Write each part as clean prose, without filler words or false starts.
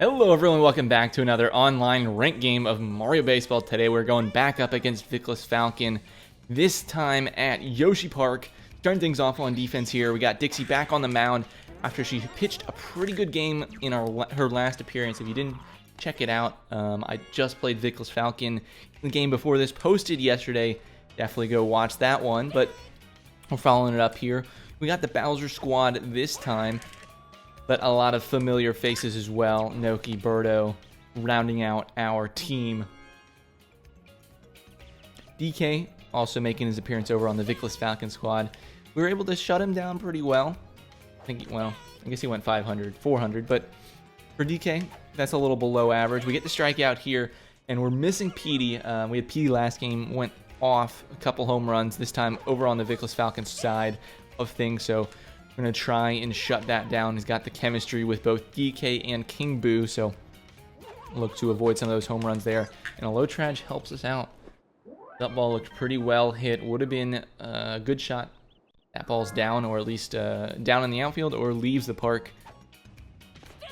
Hello everyone, welcome back to another online ranked game of Mario Baseball. Today we're going back up against VicklessFalcon, this time at Yoshi Park. Starting things off on defense here, we got Dixie back on the mound after she pitched a pretty good game in her last appearance. If you didn't check it out, I just played VicklessFalcon. The game before this posted yesterday. Definitely go watch that one, but we're following it up here. We got the Bowser squad this time, but a lot of familiar faces as well. Noki, Birdo, rounding out our team. DK also making his appearance over on the VicklessFalcon squad. We were able to shut him down pretty well. I guess he went 400, but for DK, that's a little below average. We get the strikeout here, and we're missing Petey. We had Petey last game, went off a couple home runs, this time over on the VicklessFalcon side of things, so we're going to try and shut that down. He's got the chemistry with both DK and King Boo, so look to avoid some of those home runs there. And a low traj helps us out. That ball looked pretty well hit. Would have been a good shot. That ball's down, or at least down in the outfield, or leaves the park.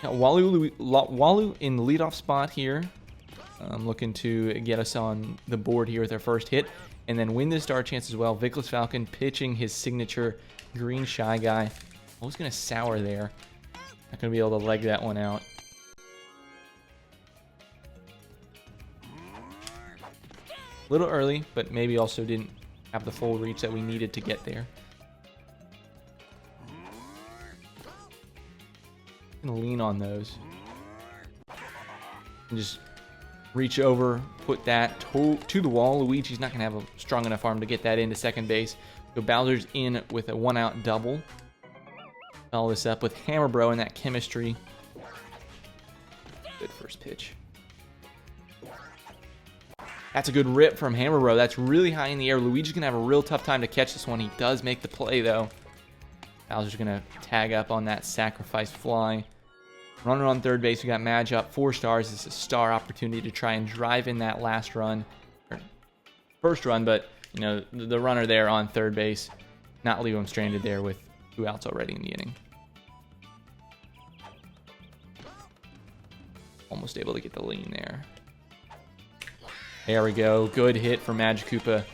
Now, Walu in the leadoff spot here. Looking to get us on the board here with our first hit, and then win this star chance as well. VicklessFalcon pitching his signature green Shy Guy. I was going to sour there. Not going to be able to leg that one out. A little early, but maybe also didn't have the full reach that we needed to get there. I'm going to lean on those. And just reach over, put that to the wall. Luigi's not going to have a strong enough arm to get that into second base. So Bowser's in with a one-out double. Follow this up with Hammer Bro and that chemistry. Good first pitch. That's a good rip from Hammer Bro. That's really high in the air. Luigi's going to have a real tough time to catch this one. He does make the play, though. Bowser's going to tag up on that sacrifice fly. Runner on third base, we got Madge up 4 stars. This is a star opportunity to try and drive in that last run, or first run, but you know, the runner there on third base, not leave him stranded there with 2 outs already in the inning. Almost able to get the lean there. There we go. Good hit for Magikoopa.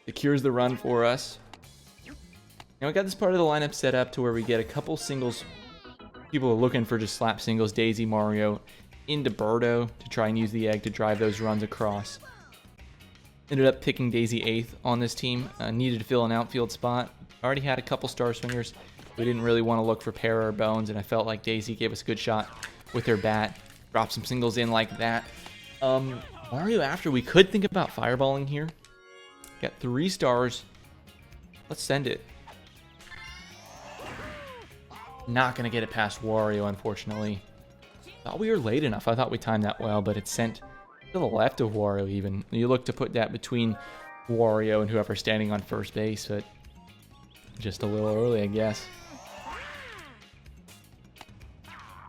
Secures the run for us. Now we got this part of the lineup set up to where we get a couple singles. People are looking for just slap singles, Daisy, Mario, into Birdo to try and use the egg to drive those runs across. Ended up picking Daisy 8th on this team. Needed to fill an outfield spot. Already had a couple star swingers. We didn't really want to look for Para or Bones, and I felt like Daisy gave us a good shot with her bat. Drop some singles in like that. Mario after, we could think about fireballing here. Got 3 stars. Let's send it. Not going to get it past Wario, unfortunately. Thought we were late enough. I thought we timed that well, but it's sent to the left of Wario even. You look to put that between Wario and whoever's standing on first base, but just a little early, I guess.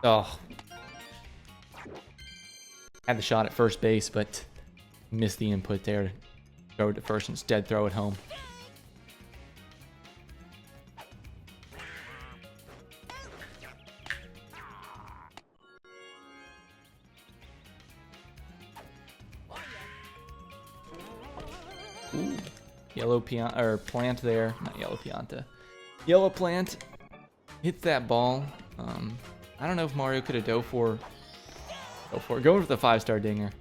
Oh. Had the shot at first base, but missed the input there. Throw it to first, instead throw it home. Ooh, yellow plant there, not yellow pianta. Yellow plant hit that ball. I don't know if Mario could have dove for. Going for the 5-star dinger.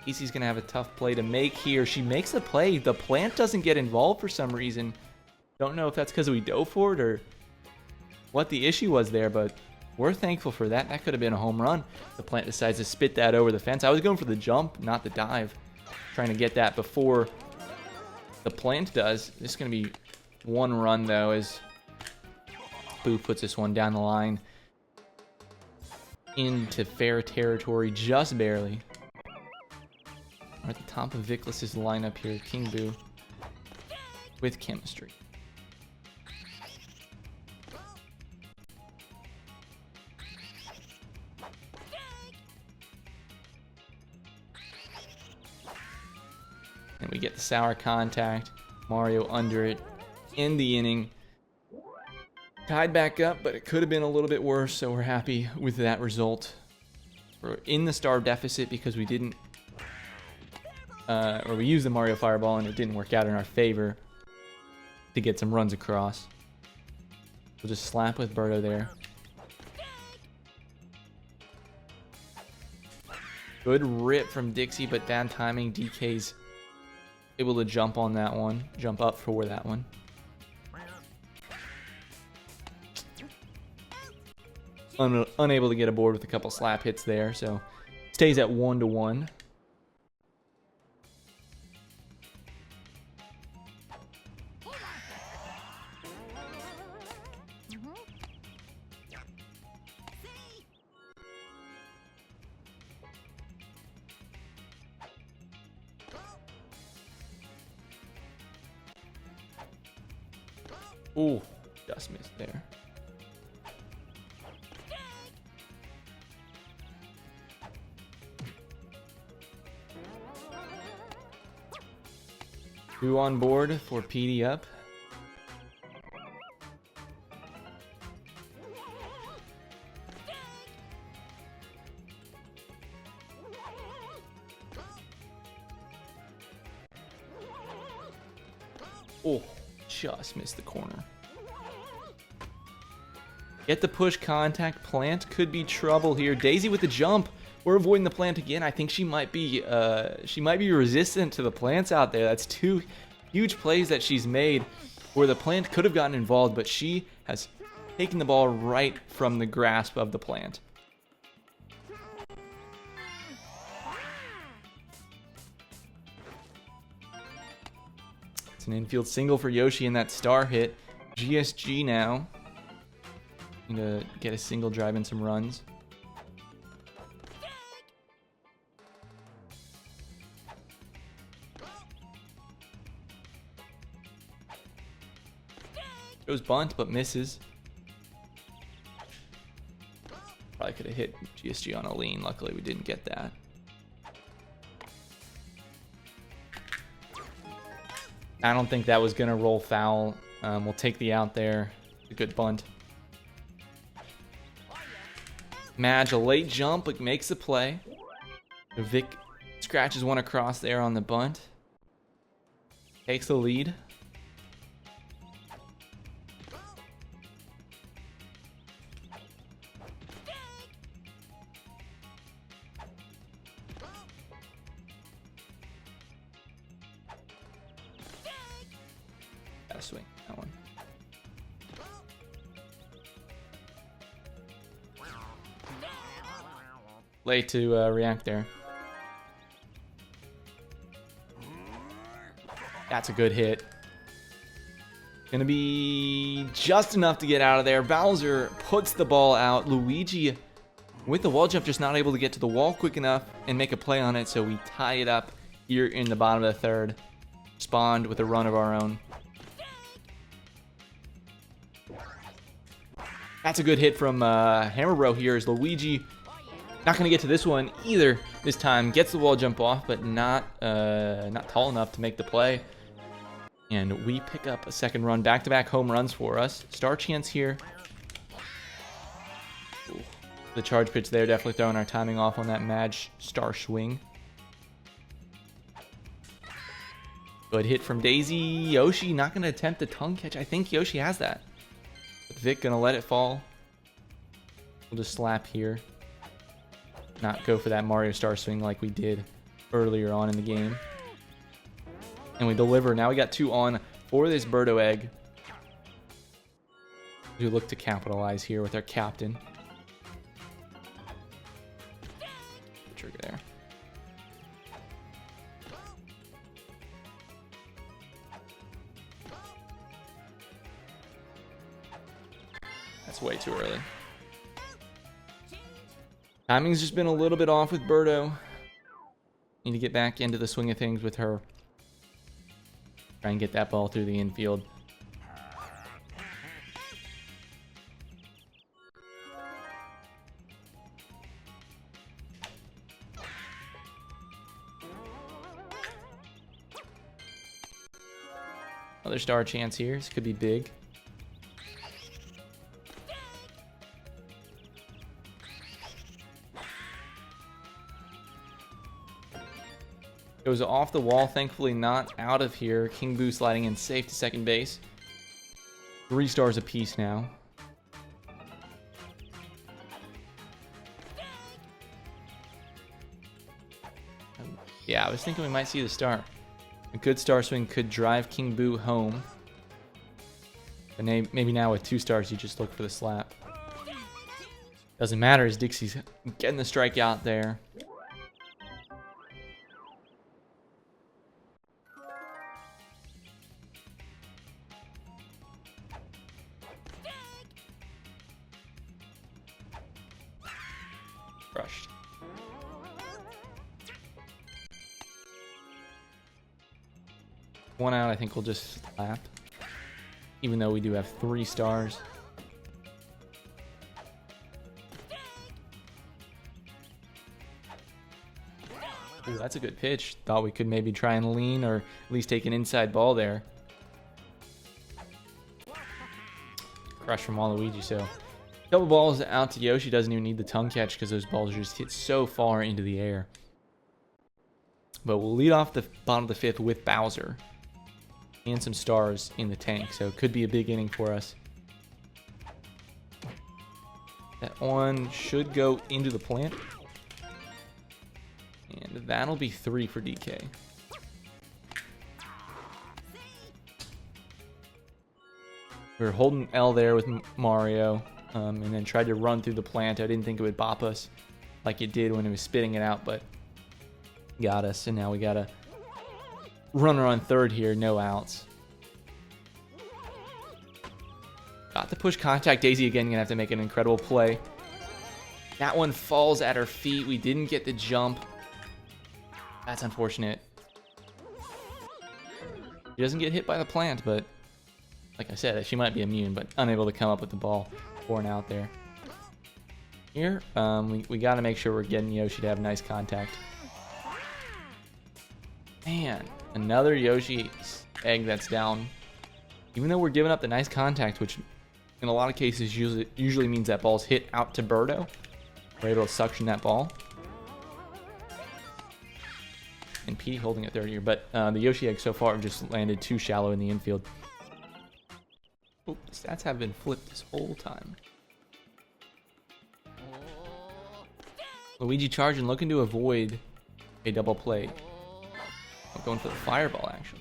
Casey's gonna have a tough play to make here. She makes the play. The plant doesn't get involved for some reason. Don't know if that's because we dove for it or what the issue was there, but we're thankful for that. That could have been a home run. The plant decides to spit that over the fence. I was going for the jump, not the dive. Trying to get that before the plant does. This is going to be 1 run, though, as Boo puts this one down the line. Into fair territory, just barely. We're at the top of Vickless's lineup here. King Boo with chemistry. And we get the sour contact. Mario under it in the inning. tied back up, but it could have been a little bit worse, so we're happy with that result. We're in the star deficit because we didn't, or we used the Mario Fireball and it didn't work out in our favor to get some runs across. We'll just slap with Birdo there. Good rip from Dixie, but bad timing. DK's able to jump on that one, jump up for that one. Unable to get aboard with a couple slap hits there, so stays at 1-1. Ooh, just missed there. Two on board for PD up. Oh, just missed the corner. Get the push contact. Plant could be trouble here. Daisy with the jump. We're avoiding the plant again. I think she might be resistant to the plants out there. That's two huge plays that she's made where the plant could have gotten involved, but she has taken the ball right from the grasp of the plant. It's an infield single for Yoshi in that star hit. GSG now. Need to get a single, drive in some runs. Goes bunt, but misses. Probably could have hit GSG on a lean. Luckily, we didn't get that. I don't think that was going to roll foul. We'll take the out there. A good bunt. Madge, a late jump, but makes the play. Vic scratches one across there on the bunt. Takes the lead. Gotta swing that one. Late to react there. That's a good hit. Gonna be just enough to get out of there. Bowser puts the ball out. Luigi, with the wall jump, just not able to get to the wall quick enough and make a play on it, so we tie it up here in the bottom of the third. Spawned with a run of our own. That's a good hit from Hammer Bro here as Luigi not going to get to this one either this time. Gets the wall jump off, but not tall enough to make the play. And we pick up a second run. Back-to-back home runs for us. Star chance here. Ooh. The charge pitch there, definitely throwing our timing off on that Madge star swing. Good hit from Daisy. Yoshi not going to attempt the tongue catch. I think Yoshi has that. But Vic going to let it fall. We'll just slap here. Not go for that Mario Star swing like we did earlier on in the game. And we deliver. Now we got 2 on for this Birdo egg. We look to capitalize here with our captain. Trigger there. That's way too early. Timing's just been a little bit off with Birdo. Need to get back into the swing of things with her. Try and get that ball through the infield. Another star chance here. This could be big. Goes off the wall, thankfully not out of here. King Boo sliding in safe to second base. 3 stars apiece now. Yeah, I was thinking we might see the star. A good star swing could drive King Boo home. And maybe now with 2 stars, you just look for the slap. Doesn't matter as Dixie's getting the strikeout there. Crushed. One out, I think we'll just slap. Even though we do have 3 stars. Ooh, that's a good pitch. Thought we could maybe try and lean or at least take an inside ball there. Crush from Waluigi, so double balls out to Yoshi. Doesn't even need the tongue catch because those balls just hit so far into the air. But we'll lead off the bottom of the 5th with Bowser. And some stars in the tank, so it could be a big inning for us. That one should go into the plant. And that'll be 3 for DK. We were holding L there with Mario, and then tried to run through the plant. I didn't think it would bop us like it did when it was spitting it out, but got us, and now we got a runner on third here, no outs. Got to push contact. Daisy again gonna have to make an incredible play. That one falls at her feet. We didn't get the jump. That's unfortunate. She doesn't get hit by the plant, but like I said, she might be immune, but unable to come up with the ball for an out there. Here, we got to make sure we're getting Yoshi to have nice contact. Man, another Yoshi egg that's down. Even though we're giving up the nice contact, which in a lot of cases usually means that ball's hit out to Birdo, we're able to suction that ball. And P holding it third here, but the Yoshi egg so far have just landed too shallow in the infield. Oh, the stats have been flipped this whole time. Luigi charging, looking to avoid a double play. I'm going for the fireball, actually.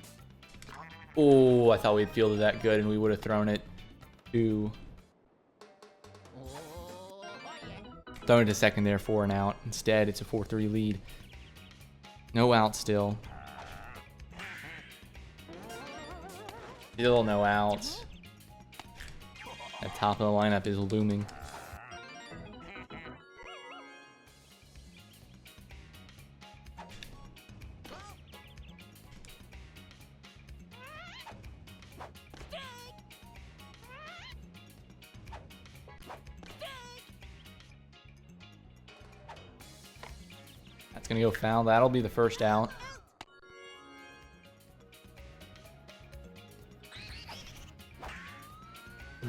Oh, I thought we'd fielded that good and we would have thrown it to... Thrown it to second there for an out. Instead, it's a 4-3 lead. No out still. Still no outs. That top of the lineup is looming. That's gonna go foul. That'll be the first out.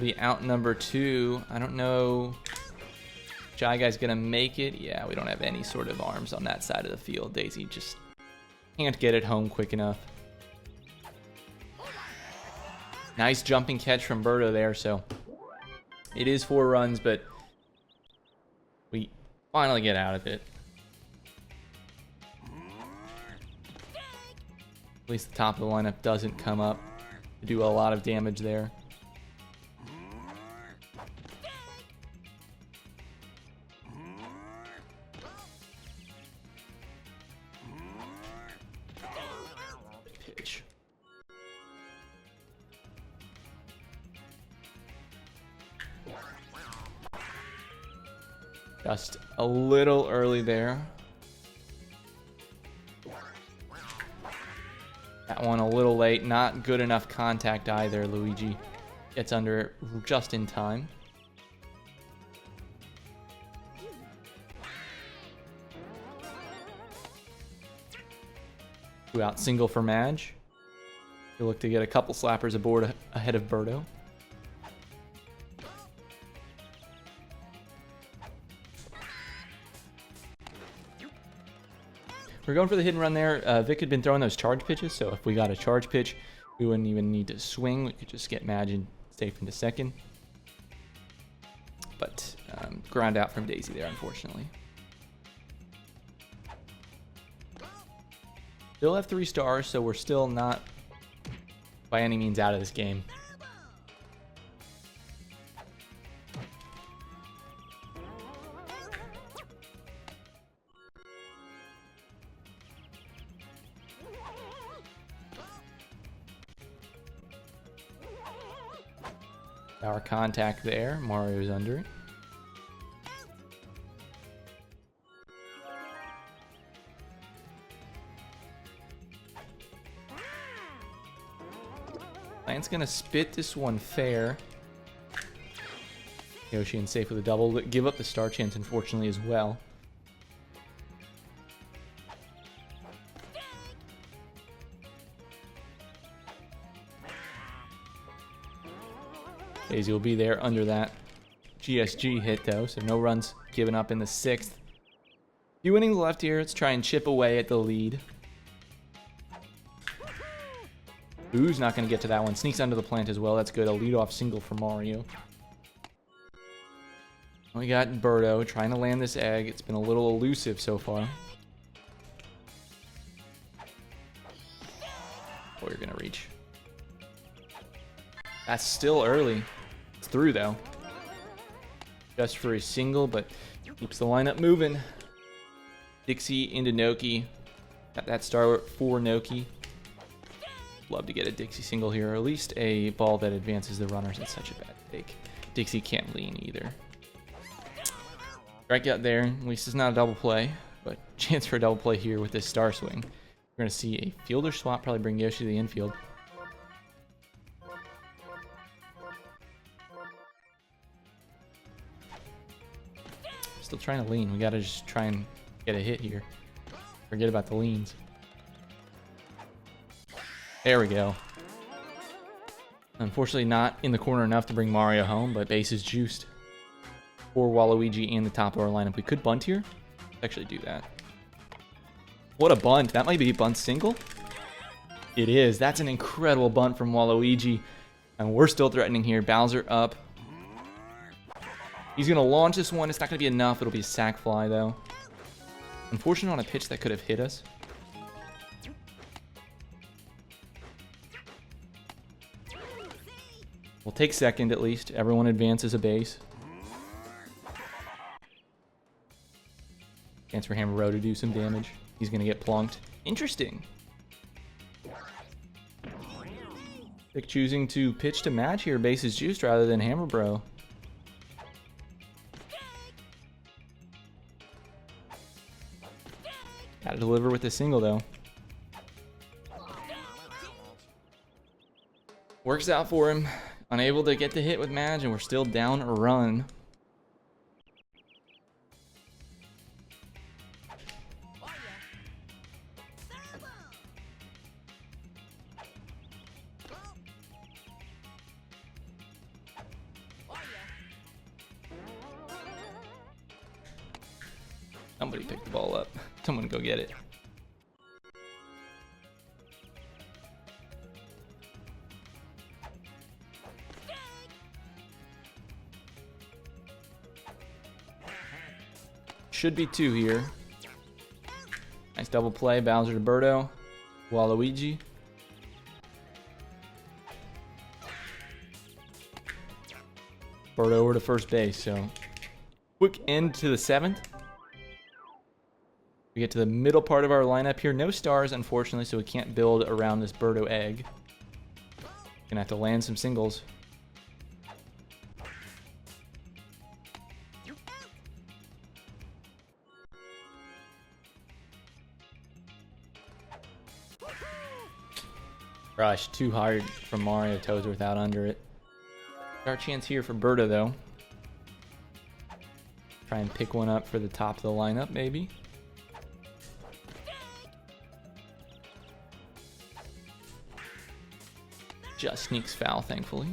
Be out number 2. I don't know. Shy Guy's gonna make it. Yeah, we don't have any sort of arms on that side of the field. Daisy just can't get it home quick enough. Nice jumping catch from Birdo there. So it is 4 runs, but we finally get out of it. At least the top of the lineup doesn't come up to do a lot of damage there. Pitch. Just a little early there. That one a little late. Not good enough contact either. Luigi gets under it just in time. Two out single for Madge. We look to get a couple slappers aboard ahead of Birdo. we're going for the hit and run there. Vic had been throwing those charge pitches, so if we got a charge pitch, we wouldn't even need to swing. We could just get Madge safe into second. But ground out from Daisy there, unfortunately. Still have 3 stars, so we're still not by any means out of this game. Our contact there. Mario's under it. Lance gonna spit this one fair. Yoshi and safe with a double, but give up the star chance unfortunately as well. Daisy will be there under that GSG hit though, so no runs given up in the 6th. Few innings left here. Let's try and chip away at the lead. Ooh's not going to get to that one. Sneaks under the plant as well. That's good. A leadoff single for Mario. We got Birdo trying to land this egg. It's been a little elusive so far. Oh, you're going to reach. That's still early. It's through though. Just for a single, but keeps the lineup moving. Dixie into Noki. Got that star for Noki. Love to get a Dixie single here, or at least a ball that advances the runners. It's such a bad take. Dixie can't lean either. Strikeout there. At least it's not a double play, but chance for a double play here with this star swing. We're going to see a fielder swap, probably bring Yoshi to the infield. Still trying to lean. We got to just try and get a hit here. Forget about the leans. There we go. Unfortunately not in the corner enough to bring Mario home, but base is juiced for Waluigi and the top of our lineup. We could bunt here. Let's actually do that. What a bunt. That might be a bunt single. It is. That's an incredible bunt from Waluigi. And we're still threatening here. Bowser up. He's going to launch this one. It's not going to be enough. It'll be a sac fly, though. Unfortunate on a pitch that could have hit us. We'll take second at least. Everyone advances a base. Chance for Hammer Row to do some damage. He's going to get plunked. Interesting. Vic choosing to pitch to Madge here. Base is juiced rather than Hammer Bro. Gotta deliver with a single though. Works out for him. Unable to get the hit with Madge, and we're still down a run. Somebody pick the ball up. Someone go get it. Should be 2 here. Nice double play. Bowser to Birdo. Waluigi. Birdo over to first base. So quick end to the 7th. We get to the middle part of our lineup here. No stars, unfortunately, so we can't build around this Birdo egg. Gonna have to land some singles. Rush, too hard from Mario. Toes without under it. Our chance here for Birdo, though. Try and pick one up for the top of the lineup, maybe. Just sneaks foul, thankfully.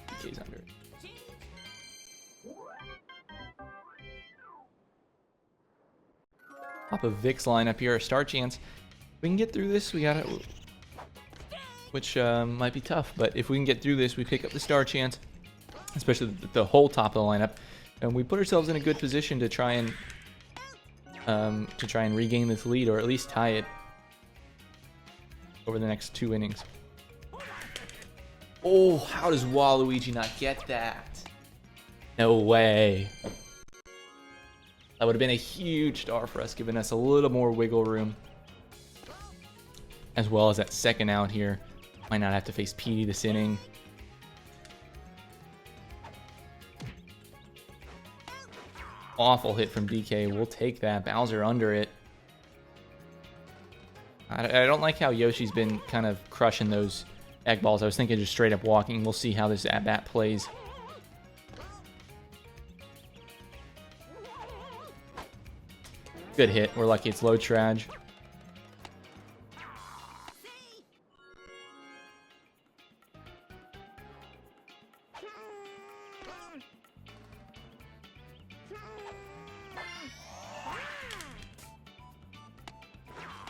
DK's under it. top of Vic's lineup here, a star chance. If we can get through this, we got it, which might be tough, but if we can get through this, we pick up the star chance, especially the whole top of the lineup, and we put ourselves in a good position to try and regain this lead, or at least tie it over the next 2 innings. Oh, how does Waluigi not get that? No way. That would have been a huge star for us, giving us a little more wiggle room. As well as that second out here. Might not have to face Petey this inning. Awful hit from DK. We'll take that. Bowser under it. I don't like how Yoshi's been kind of crushing those egg balls. I was thinking just straight up walking. We'll see how this at-bat plays. Good hit. We're lucky it's low traj.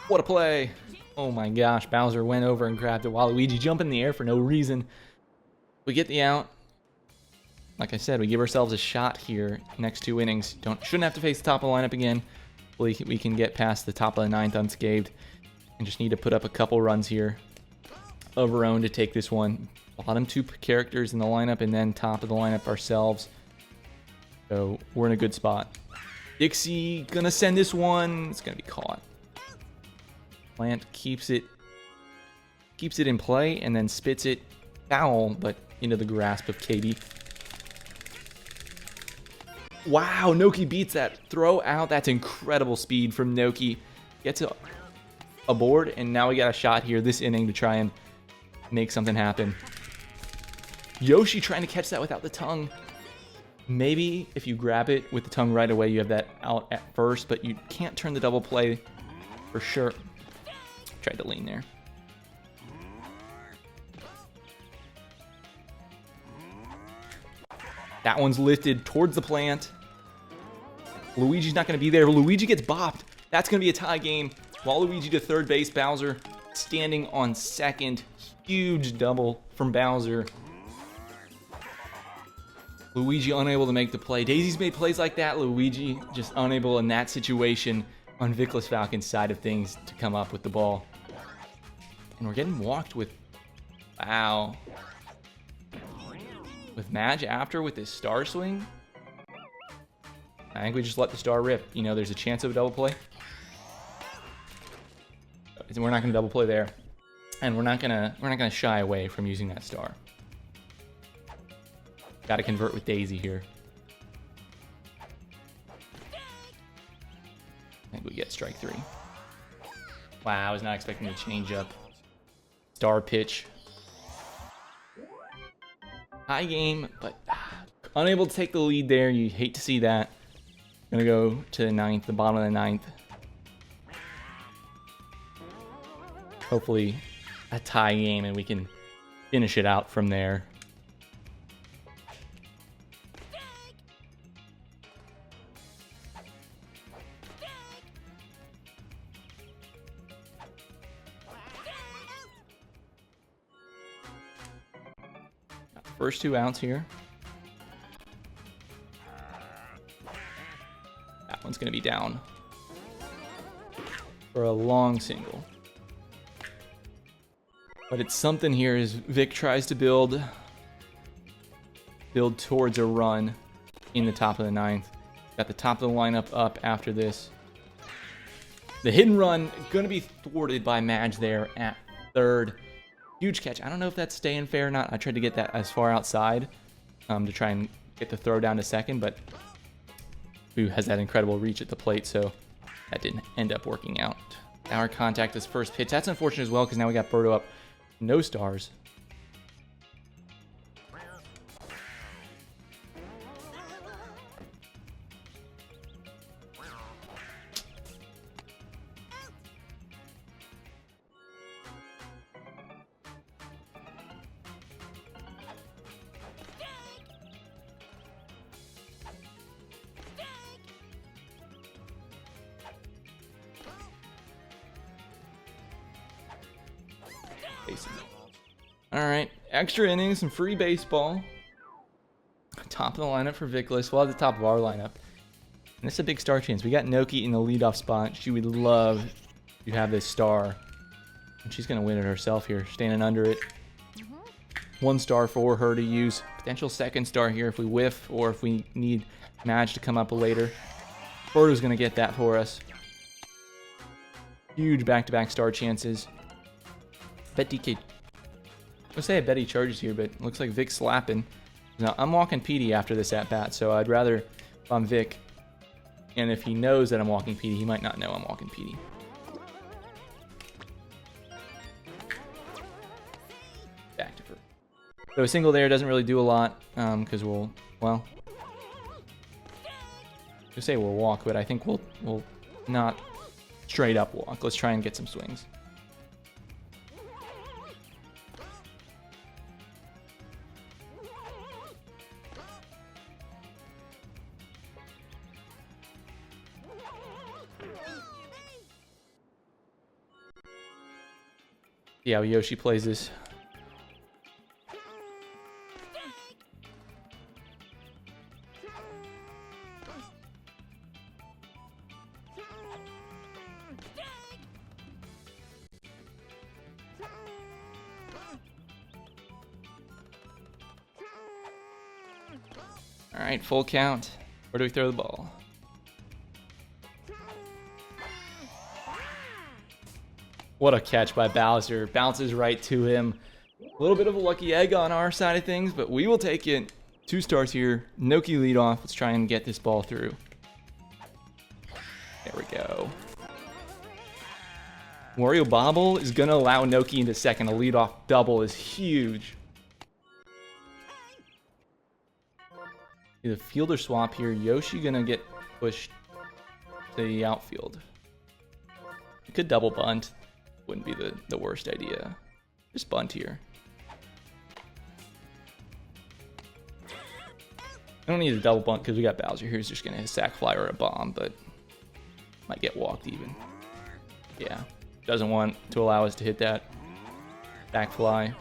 What a play. Oh my gosh, Bowser went over and grabbed it. Waluigi jump in the air for no reason. We get the out. Like I said, we give ourselves a shot here. Next 2 innings. Shouldn't have to face the top of the lineup again. Hopefully we can get past the top of the 9th unscathed. And just need to put up a couple runs here of our own to take this one. Bottom 2 characters in the lineup and then top of the lineup ourselves. So we're in a good spot. Dixie gonna send this one. It's gonna be caught. Plant keeps it in play and then spits it foul, but into the grasp of KB. Wow, Noki beats that throw out. That's incredible speed from Noki. Gets a board, and now we got a shot here this inning to try and make something happen. Yoshi trying to catch that without the tongue. Maybe if you grab it with the tongue right away, you have that out at first, but you can't turn the double play for sure. Tried to lean there. That one's lifted towards the plant. Luigi's not going to be there. Luigi gets bopped. That's going to be a tie game. Waluigi to third base. Bowser standing on second. Huge double from Bowser. Luigi unable to make the play. Daisy's made plays like that. Luigi just unable in that situation on VicklessFalcon's side of things to come up with the ball. And we're getting walked with... Wow. With Madge after with his star swing. I think we just let the star rip. You know, there's a chance of a double play. We're not going to double play there. And we're not gonna shy away from using that star. Got to convert with Daisy here. I think we get strike 3. Wow, I was not expecting to change up. Star pitch. High game, but unable to take the lead there. You hate to see that. Gonna go to the 9th, the bottom of the 9th. Hopefully a tie game and we can finish it out from there. First 2 outs here. That one's going to be down for a long single. But it's something here as Vic tries to build towards a run in the top of the 9th. Got the top of the lineup up after this. The hidden run going to be thwarted by Madge there at third. Huge catch. I don't know if that's staying fair or not. I tried to get that as far outside to try and get the throw down to second, but who has that incredible reach at the plate, so that didn't end up working out. Our contact is first pitch. That's unfortunate as well because now we got Birdo up. No stars. bases. All right, extra innings, some free baseball. Top of the lineup for Vickless. Well, at the top of our lineup. And this is a big star chance. We got Noki in the leadoff spot. She would love to have this star. And she's going to win it herself here, standing under it. 1 star for her to use. Potential 2nd star here if we whiff or if we need Madge to come up later. Birdo's going to get that for us. Huge back-to-back star chances. Bet DK. I'll say I bet he charges here, but it looks like Vic's slapping. Now, I'm walking PD after this at-bat, so I'd rather if I'm Vic. And if he knows that I'm walking PD, he might not know I'm walking PD. Back to her. So a single there doesn't really do a lot, because we'll say we'll walk, but I think we'll not straight up walk. Let's try and get some swings. Yeah, Yoshi plays this. All right, full count. Where do we throw the ball? What a catch by Bowser. Bounces right to him. A little bit of a lucky egg on our side of things, but we will take it. 2 stars here. Noki lead off. Let's try and get this ball through. There we go. Wario Bobble is going to allow Noki into second. A leadoff double is huge. The fielder swap here. Yoshi going to get pushed to the outfield. He could double bunt. Wouldn't be the worst idea. Just bunt here. I don't need a double bunt because we got Bowser here who's just going to sack fly or a bomb, but might get walked even. Yeah, doesn't want to allow us to hit that back fly.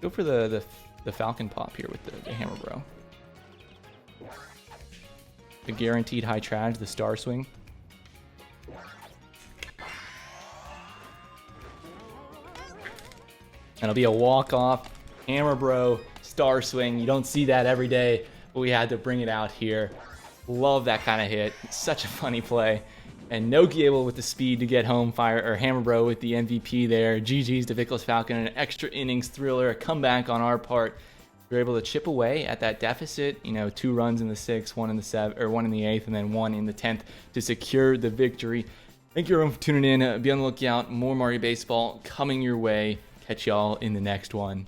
Go for the Falcon pop here with the Hammer Bro. The guaranteed high trash, the star swing. It'll be a walk-off, Hammer Bro, star swing. You don't see that every day, but we had to bring it out here. Love that kind of hit. It's such a funny play. And Noki able with the speed to get home fire, or Hammer Bro with the MVP there. GG's to VicklessFalcon, an extra innings thriller, a comeback on our part. We were able to chip away at that deficit, 2 runs in the 6th, 1 in the 7th, or 1 in the 8th, and then 1 in the 10th to secure the victory. Thank you everyone for tuning in. Be on the lookout. More Mario Baseball coming your way. Catch y'all in the next one.